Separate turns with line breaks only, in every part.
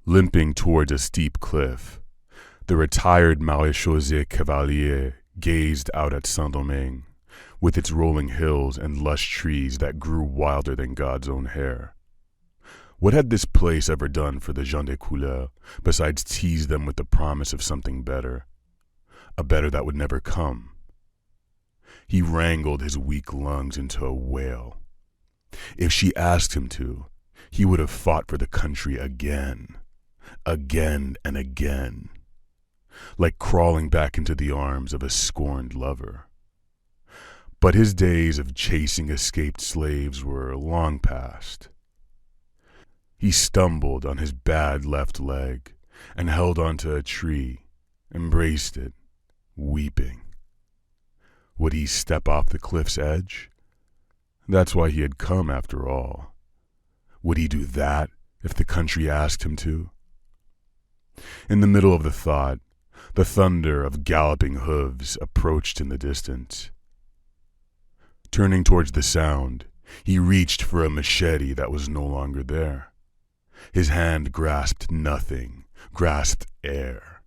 Limping towards a steep cliff, the retired Maréchaussée Cavalier gazed out at Saint-Domingue, with its rolling hills and lush trees that grew wilder than God's own hair. What had this place ever done for the gens de couleur besides tease them with the promise of something better, a better that would never come? He wrangled his weak lungs into a wail. If she asked him to, he would have fought for the country again and again, like crawling back into the arms of a scorned lover. But his days of chasing escaped slaves were long past. He stumbled on his bad left leg and held onto a tree, embraced it, weeping. Would he step off the cliff's edge? That's why he had come after all. Would he do that if the country asked him to? In the middle of the thought, the thunder of galloping hooves approached in the distance. Turning towards the sound, he reached for a machete that was no longer there. His hand grasped nothing, grasped air.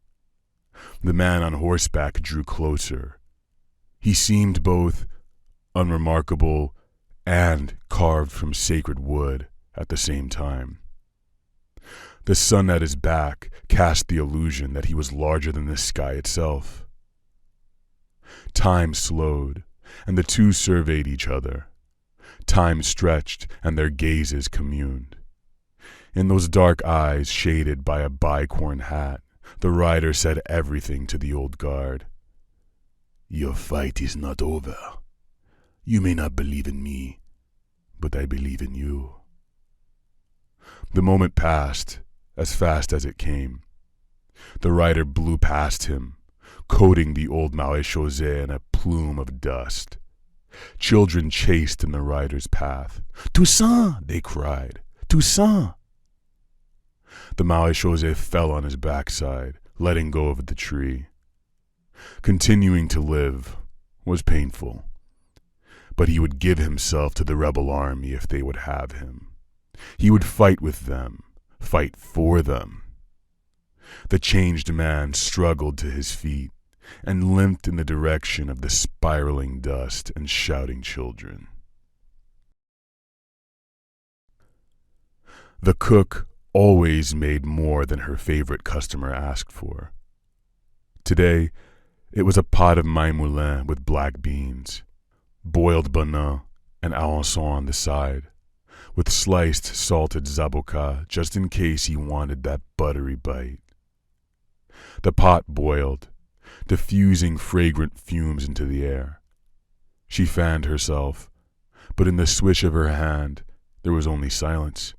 The man on horseback drew closer. He seemed both unremarkable and carved from sacred wood at the same time. The sun at his back cast the illusion that he was larger than the sky itself. Time slowed, and the two surveyed each other. Time stretched, and their gazes communed. In those dark eyes shaded by a bicorn hat, the rider said everything to the old guard. "Your fight is not over. You may not believe in me, but I believe in you." The moment passed, as fast as it came. The rider blew past him, coating the old Maréchaussée in a plume of dust. Children chased in the rider's path. "Toussaint!" they cried. "Toussaint!" The Maréchaussée fell on his backside, letting go of the tree. Continuing to live was painful, but he would give himself to the rebel army if they would have him. He would fight with them, fight for them. The changed man struggled to his feet and limped in the direction of the spiraling dust and shouting children. The cook always made more than her favorite customer asked for. Today, it was a pot of maïmoulin with black beans, boiled banan and arançon on the side, with sliced salted zaboka just in case he wanted that buttery bite. The pot boiled, diffusing fragrant fumes into the air. She fanned herself, but in the swish of her hand, there was only silence.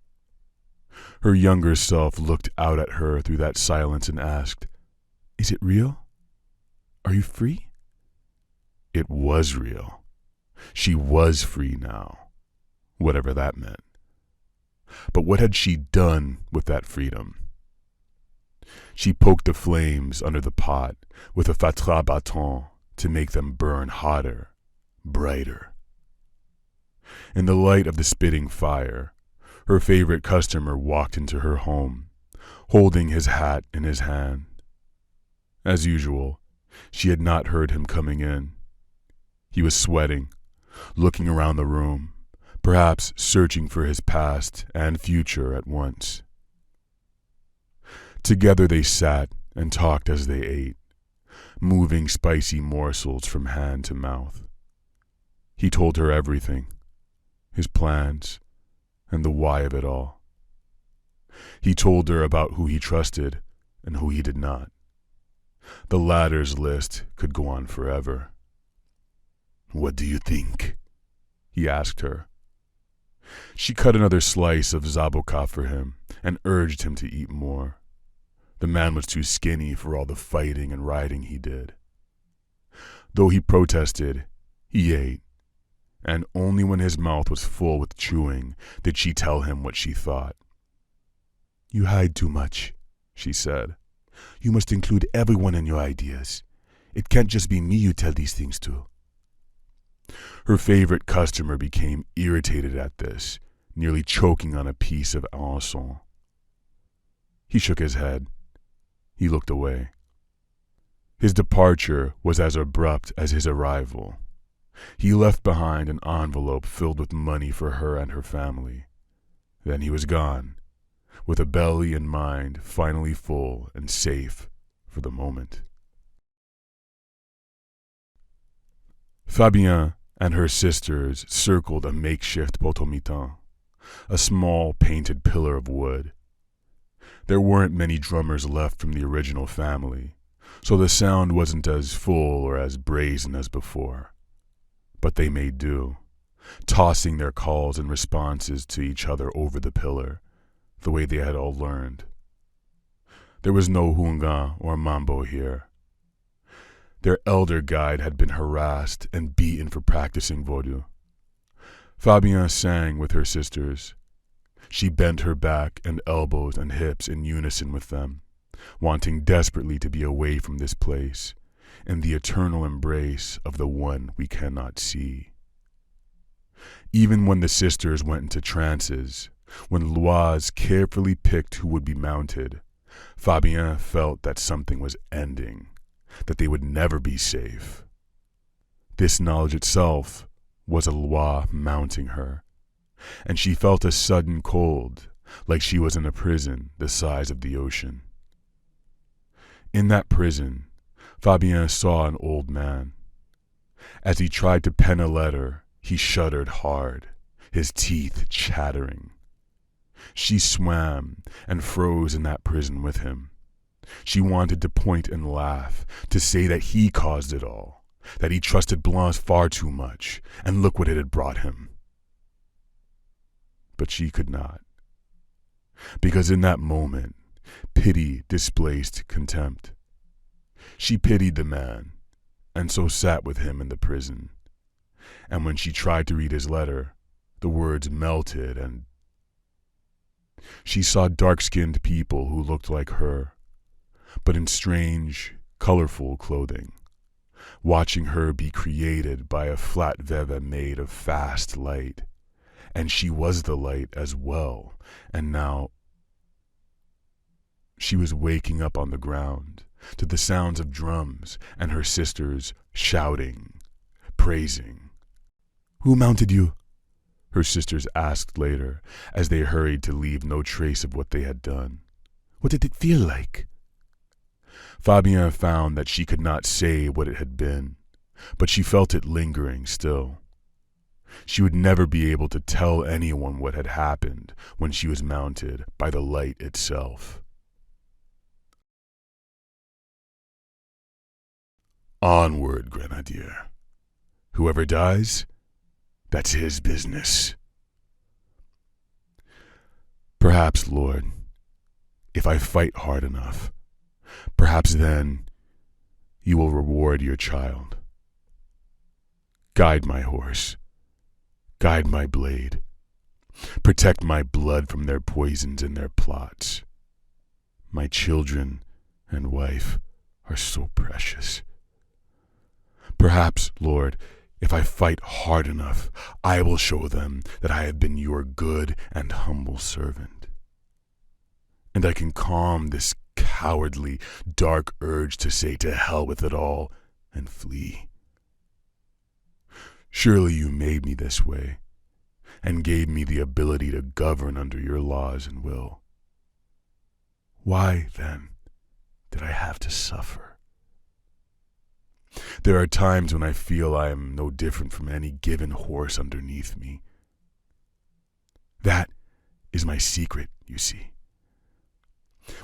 Her younger self looked out at her through that silence and asked, "Is it real? Are you free?" It was real. She was free now, whatever that meant. But what had she done with that freedom? She poked the flames under the pot with a fatra bâton to make them burn hotter, brighter. In the light of the spitting fire, her favorite customer walked into her home, holding his hat in his hand. As usual, she had not heard him coming in. He was sweating, looking around the room, perhaps searching for his past and future at once. Together they sat and talked as they ate, moving spicy morsels from hand to mouth. He told her everything, his plans, and the why of it all. He told her about who he trusted and who he did not. The latter's list could go on forever. "What do you think?" he asked her. She cut another slice of zaboka for him and urged him to eat more. The man was too skinny for all the fighting and riding he did. Though he protested, he ate, and only when his mouth was full with chewing did she tell him what she thought. "You hide too much," she said. "You must include everyone in your ideas. It can't just be me you tell these things to." Her favorite customer became irritated at this, nearly choking on a piece of arançon. He shook his head. He looked away. His departure was as abrupt as his arrival. He left behind an envelope filled with money for her and her family. Then he was gone, with a belly and mind finally full and safe for the moment. Fabienne and her sisters circled a makeshift potomitan, a small painted pillar of wood. There weren't many drummers left from the original family, so the sound wasn't as full or as brazen as before. But they made do, tossing their calls and responses to each other over the pillar, the way they had all learned. There was no hunga or mambo here. Their elder guide had been harassed and beaten for practicing vodou. Fabienne sang with her sisters. She bent her back and elbows and hips in unison with them, wanting desperately to be away from this place, in the eternal embrace of the one we cannot see. Even when the sisters went into trances, when Loise carefully picked who would be mounted, Fabienne felt that something was ending, that they would never be safe. This knowledge itself was a loi mounting her, and she felt a sudden cold, like she was in a prison the size of the ocean. In that prison, Fabienne saw an old man. As he tried to pen a letter, he shuddered hard, his teeth chattering. She swam and froze in that prison with him. She wanted to point and laugh, to say that he caused it all, that he trusted Blanche far too much, and look what it had brought him. But she could not, because in that moment, pity displaced contempt. She pitied the man, and so sat with him in the prison. And when she tried to read his letter, the words melted, and she saw dark-skinned people who looked like her, but in strange, colorful clothing, watching her be created by a flat veve made of fast light. And she was the light as well, and now she was waking up on the ground to the sounds of drums and her sisters shouting, praising. "Who mounted you?" her sisters asked later, as they hurried to leave no trace of what they had done. "What did it feel like?" Fabienne found that she could not say what it had been, but she felt it lingering still. She would never be able to tell anyone what had happened when she was mounted by the light itself. Onward, Grenadier. Whoever dies, that's his business. Perhaps, Lord, if I fight hard enough, perhaps then you will reward your child. Guide my horse. Guide my blade. Protect my blood from their poisons and their plots. My children and wife are so precious. Perhaps, Lord, if I fight hard enough, I will show them that I have been your good and humble servant. And I can calm this cowardly, dark urge to say to hell with it all and flee. Surely you made me this way, and gave me the ability to govern under your laws and will. Why, then, did I have to suffer? There are times when I feel I am no different from any given horse underneath me. That is my secret, you see.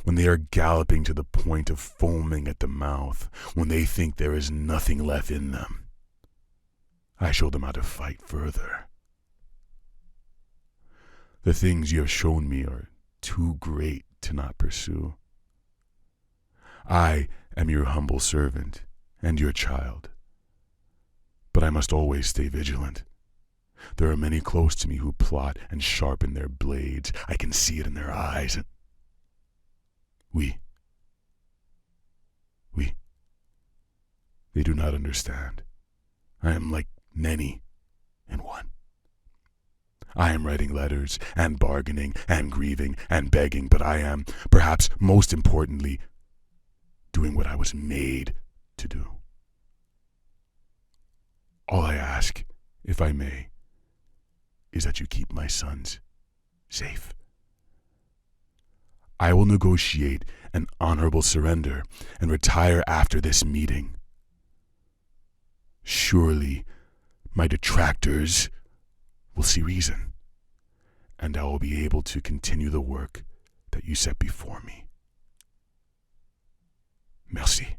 When they are galloping to the point of foaming at the mouth, when they think there is nothing left in them, I show them how to fight further. The things you have shown me are too great to not pursue. I am your humble servant and your child, but I must always stay vigilant. There are many close to me who plot and sharpen their blades. I can see it in their eyes. We, they do not understand. I am like many in one. I am writing letters and bargaining and grieving and begging, but I am, perhaps most importantly, doing what I was made to do. All I ask, if I may, is that you keep my sons safe. I will negotiate an honorable surrender and retire after this meeting. Surely my detractors will see reason, and I will be able to continue the work that you set before me. Merci.